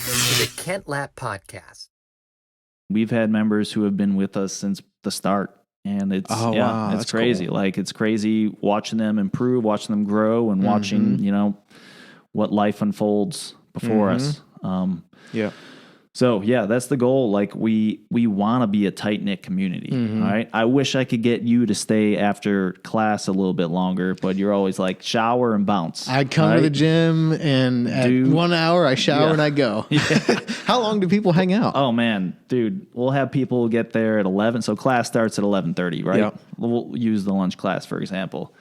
Welcome to the Kent Lapp Podcast. We've had members who have been with us since the start, and it's wow, it's crazy. Cool. Like, it's crazy watching them improve, watching them grow, and watching what life unfolds before us. So yeah, that's the goal. Like, we want to be a tight knit community. All right. I wish I could get you to stay after class a little bit longer, but you're always like shower and bounce. I'd come to the gym, and at 1 hour I shower and I go. How long do people hang out? Oh man, dude, we'll have people get there at 11. So class starts at 11:30, right? Yep. We'll use the lunch class, for example.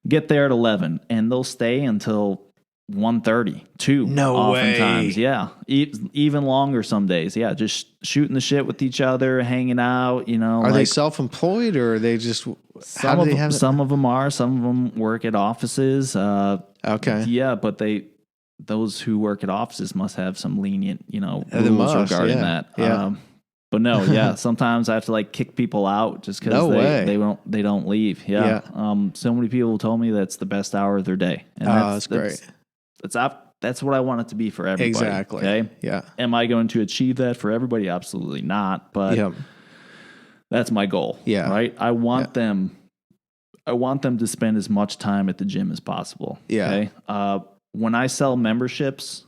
Get there at 11 and they'll stay until 1:30, 2. No oftentimes. way. Yeah. Even longer some days. Yeah. Just shooting the shit with each other, hanging out, Are they self-employed, or are they just, some of them are, some of them work at offices. Okay. Yeah. But those who work at offices must have some lenient, rules regarding that. Yeah. But no, yeah. Sometimes I have to kick people out just because they don't leave. Yeah. So many people told me that's the best hour of their day. And that's great. That's what I want it to be for everybody. Exactly. Okay. Yeah. Am I going to achieve that for everybody? Absolutely not. But that's my goal. Yeah. Right. I want them to spend as much time at the gym as possible. Yeah. Okay. When I sell memberships,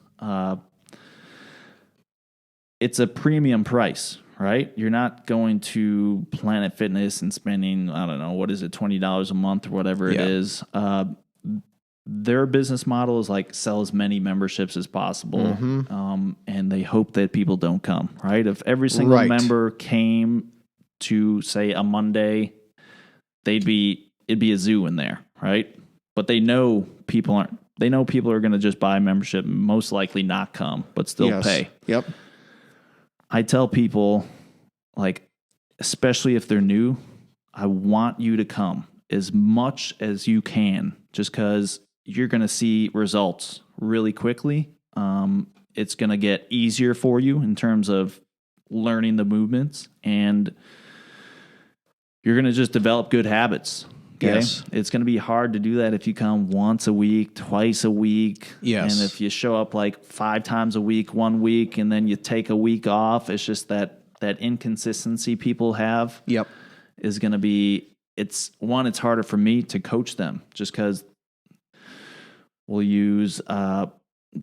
it's a premium price, right? You're not going to Planet Fitness and spending, I don't know, what is it, $20 a month or whatever it is. Their business model is sell as many memberships as possible, and they hope that people don't come, right? If every single member came to, say, a Monday, it'd be a zoo in there, right? But they know people are going to just buy a membership and most likely not come, but still pay. Yep. I tell people, especially if they're new, I want you to come as much as you can, just because you're going to see results really quickly. It's going to get easier for you in terms of learning the movements, and you're going to just develop good habits. Okay? Yes. It's going to be hard to do that if you come once a week, twice a week. Yes. And if you show up 5 times a week, 1 week, and then you take a week off, it's just that inconsistency people have is going to be, it's harder for me to coach them, just because we'll use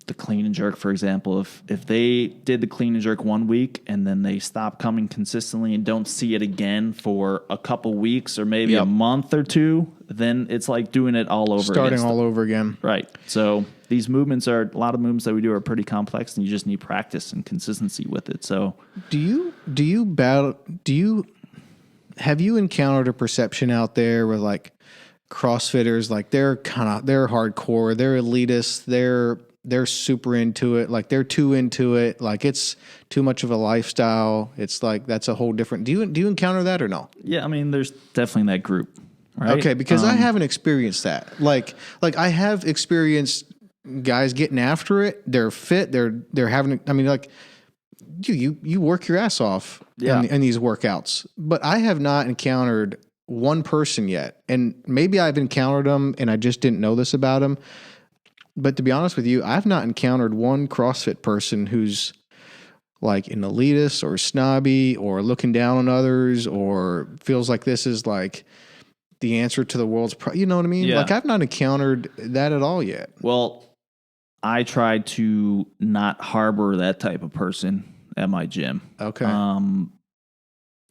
the clean and jerk, for example. If they did the clean and jerk 1 week and then they stop coming consistently and don't see it again for a couple weeks or maybe a month or two, then it's like doing it all over again. Starting all over again. Right. So these movements a lot of movements that we do are pretty complex, and you just need practice and consistency with it. So have you encountered a perception out there where CrossFitters, they're hardcore, they're elitist, they're super into it, they're too into it, it's too much of a lifestyle, it's that's a whole different, do you encounter that or no? Yeah, I mean, there's definitely that group, right? Okay, because I haven't experienced that. I have experienced guys getting after it, they're fit, they're having, I mean, you work your ass off in these workouts, but I have not encountered one person yet, and maybe I've encountered them and I just didn't know this about them. But to be honest with you, I've not encountered one CrossFit person who's an elitist or snobby or looking down on others or feels like this is the answer to the world's you know what I mean? Yeah. I've not encountered that at all yet. Well, I try to not harbor that type of person at my gym. Okay.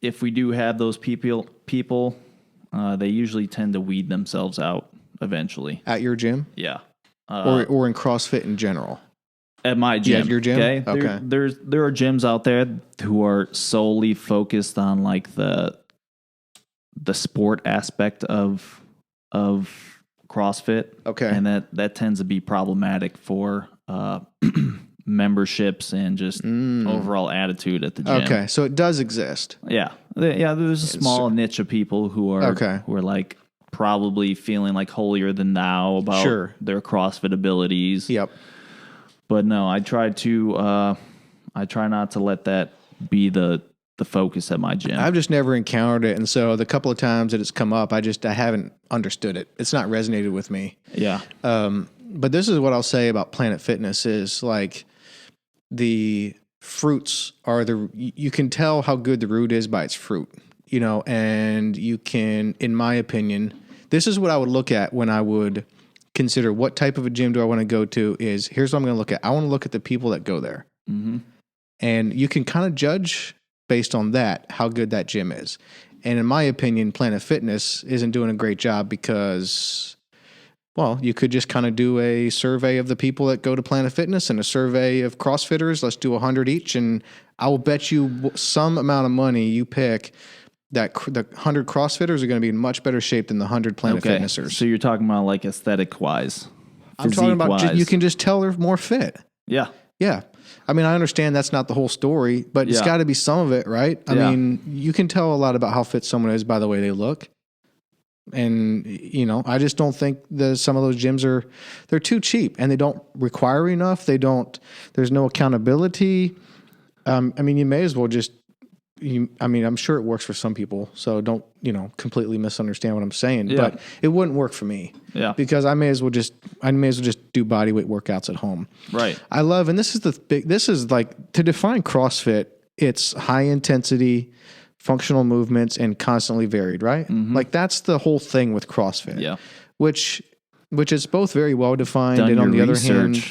If we do have those people, they usually tend to weed themselves out eventually. At your gym? Yeah. Or in CrossFit in general? At my gym. Yeah, your gym? Okay. Okay. There are gyms out there who are solely focused on the sport aspect of CrossFit. Okay. And that tends to be problematic for memberships and just overall attitude at the gym. Okay, so it does exist. Yeah. There's a small niche of people who are probably feeling holier than thou about their CrossFit abilities. Yep. But no, I try not to let that be the focus at my gym. I've just never encountered it, and so the couple of times that it's come up, I haven't understood it. It's not resonated with me. Yeah. But this is what I'll say about Planet Fitness is the fruits are you can tell how good the root is by its fruit, and you can, in my opinion, this is what I would look at when I would consider what type of a gym do I want to go to. Here's what I'm going to look at. I want to look at the people that go there. Mm-hmm. And you can kind of judge based on that how good that gym is. And in my opinion, Planet Fitness isn't doing a great job because, well, you could just kind of do a survey of the people that go to Planet Fitness and a survey of CrossFitters. Let's do 100 each. And I will bet you some amount of money you pick that the 100 CrossFitters are going to be in much better shape than the 100 Planet Fitnessers. So you're talking about like aesthetic wise. I'm talking about you can just tell they're more fit. Yeah. Yeah. I mean, I understand that's not the whole story, but it's got to be some of it, right? I mean, you can tell a lot about how fit someone is by the way they look. And, I just don't think some of those gyms they're too cheap and they don't require enough. There's no accountability. I mean, you may as well just, I'm sure it works for some people, so don't, completely misunderstand what I'm saying, but it wouldn't work for me. Yeah. Because I may as well just do body weight workouts at home. Right. I love, and this is like, to define CrossFit, it's high intensity, functional movements, and constantly varied, right? Mm-hmm. Like that's the whole thing with CrossFit. Yeah. Which is both very well defined, and on the other hand,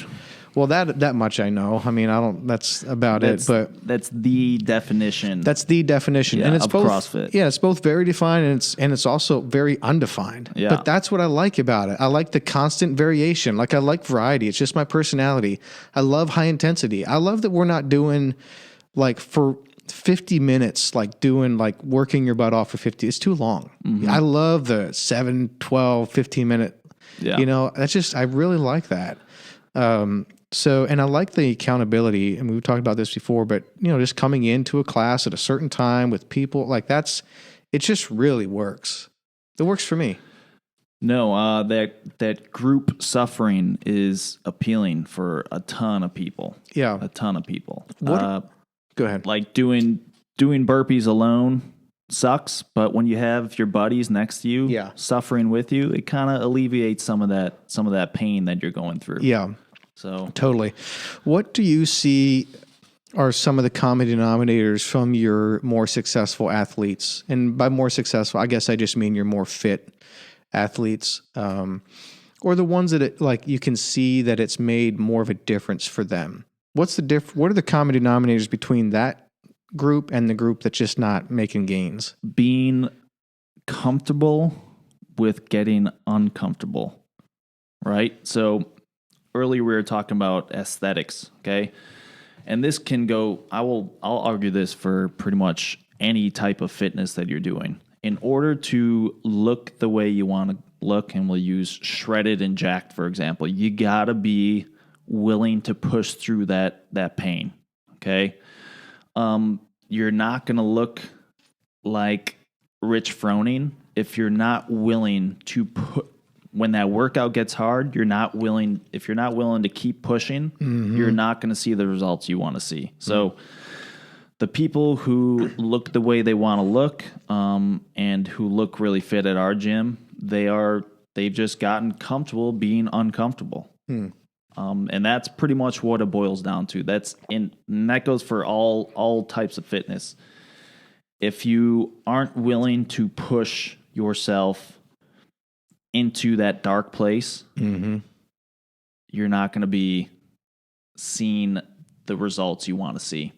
well, that much I know. I mean, that's about it. But that's the definition. That's the definition, and it's of both CrossFit. Yeah, it's both very defined and it's also very undefined. Yeah. But that's what I like about it. I like the constant variation. Like I like variety. It's just my personality. I love high intensity. I love that we're not doing like for 50 minutes, like doing like working your butt off for 50. It's too long. Mm-hmm. I love the 7, 12, 15 minute. Yeah. That's just, I really like that. So, and I like the accountability, and we've talked about this before, but just coming into a class at a certain time with people like it just really works. It works for me. No, that group suffering is appealing for a ton of people. Yeah. A ton of people. Go ahead. Like doing burpees alone sucks, but when you have your buddies next to you, suffering with you, it kind of alleviates some of that pain that you're going through. Yeah. So totally. What do you see are some of the common denominators from your more successful athletes? And by more successful, I guess I just mean your more fit athletes, or the ones that you can see that it's made more of a difference for them. What are the common denominators between that group and the group that's just not making gains? Being comfortable with getting uncomfortable, right? So earlier we were talking about aesthetics, okay? And this can go, I'll argue this for pretty much any type of fitness that you're doing. In order to look the way you want to look, and we'll use shredded and jacked, for example, you gotta be willing to push through that pain, okay? You're not gonna look like Rich Froning if you're not willing to put, when that workout gets hard, if you're not willing to keep pushing, you're not going to see the results you want to see. So the people who look the way they want to look, and who look really fit at our gym, they've just gotten comfortable being uncomfortable. And that's pretty much what it boils down to. And that goes for all types of fitness. If you aren't willing to push yourself into that dark place, you're not going to be seeing the results you want to see.